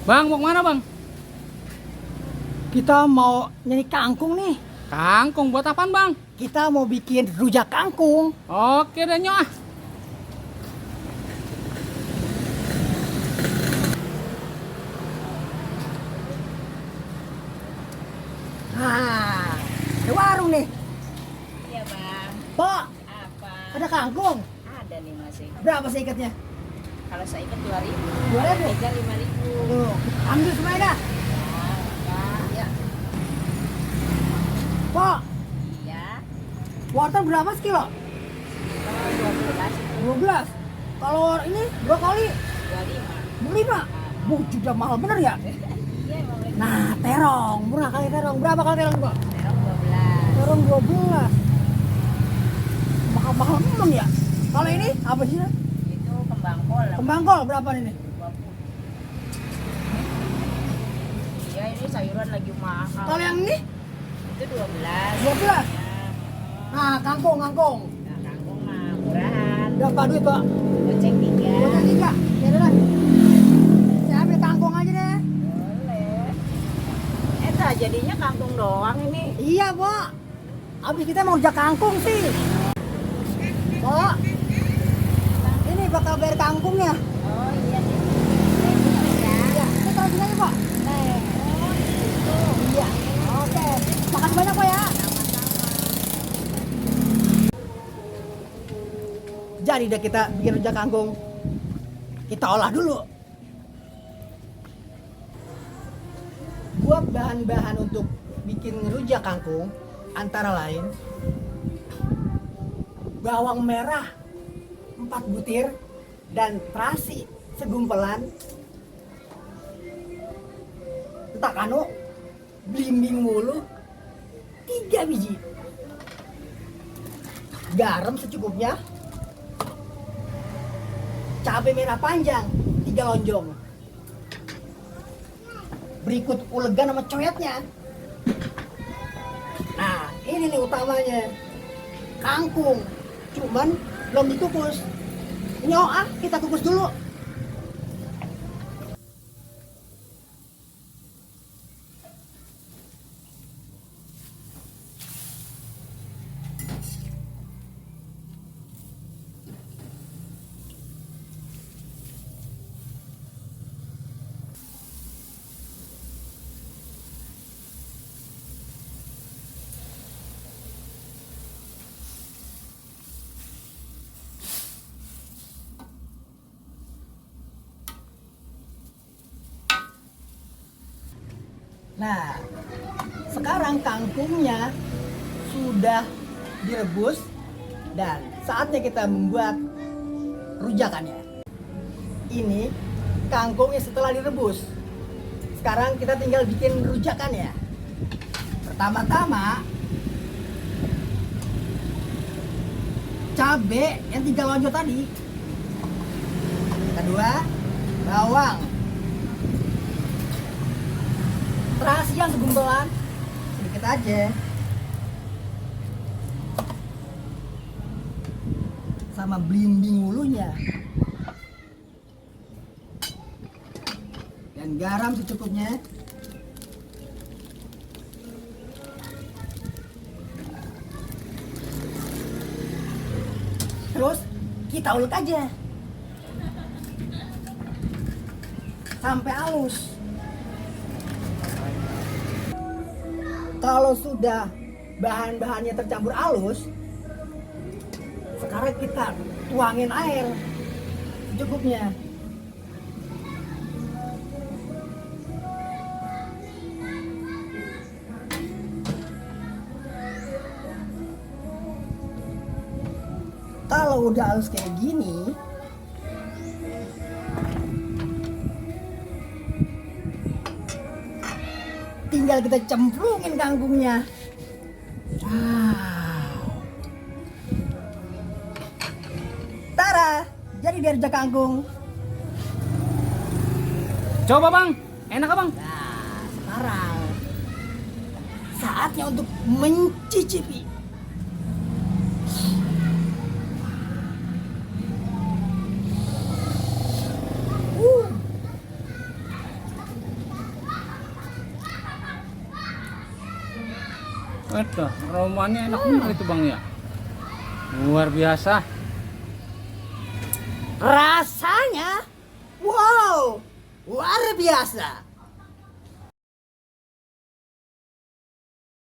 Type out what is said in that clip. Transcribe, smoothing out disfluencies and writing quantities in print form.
Bang, mau kemana bang? Kita mau nyari kangkung nih. Kangkung buat apaan bang? Kita mau bikin rujak kangkung. Oke deh nyok ah. Nah, ada warung nih. Iya bang. Pak, Apa? ada kangkung. Ada nih masih. Berapa seikatnya? Kalau saya ikut 2.000. 2.000? 3 5.000. Tuh, ambil semuanya dah. Ya. Pak, Iya. wortel berapa sekilo? Kalau 12 12. Kalau ini brokoli 25. 25. Sudah mahal bener ya? Iya emang lagi. Nah, terong. Murah kali terong. Berapa kali terong, Pak? Terong 12. Terong 12. Mahal-mahal memang ya? Kalau ini apa sih? Itu kembang kol. Kembang kol berapa ini? 20. Iya ini sayuran lagi mahal. Kalau yang ini Itu 12. 12. Ya. Nah, kangkung. Nah, kangkung mah murahan. Berapa duit, Pak? Goceng 3. Bukan 3. Ya udah. Saya ambil kangkung aja deh. Boleh. Jadinya kangkung doang ini. Iya, Pak. Habis kita mau rujak kangkung sih. Pak. Ini bakal bayar kangkungnya. Oh iya nih. Ya. Iya, ini taruh sini aja, Pak. Oh, gitu. Iya. Oke. Makasih banyak, Pak ya. Jadi deh kita bikin rujak kangkung. Kita olah dulu. Buat bahan-bahan untuk bikin rujak kangkung antara lain bawang merah 4 butir dan terasi segumpelan, takano, blimbing mulu 3 biji, garam secukupnya, cabai merah panjang 3 lonjong. Berikut ulegan sama coyetnya. Nah, ini nih utamanya. Kangkung. Cuman belum dikukus. Nyok kita kukus dulu. Nah, sekarang kangkungnya sudah direbus dan saatnya kita membuat rujakannya. Ini kangkungnya setelah direbus. Sekarang kita tinggal bikin rujakannya. Pertama-tama cabai yang 3 lonjong tadi. Kedua, bawang. Terasi yang segumpelan sedikit aja, sama blimbing ulunya dan garam secukupnya. Terus kita ulek aja sampai halus. Kalau sudah bahan-bahannya tercampur halus, sekarang kita tuangin air secukupnya. Kalau udah halus kayak gini, tinggal kita cemplungin kangkungnya. Wow. Tara, jadi dia rujak kangkung. Coba bang, enak apa bang? Nah, sekarang saatnya untuk mencicipi. Aduh, aromanya enak bener itu bang ya. Luar biasa. Rasanya, wow, luar biasa.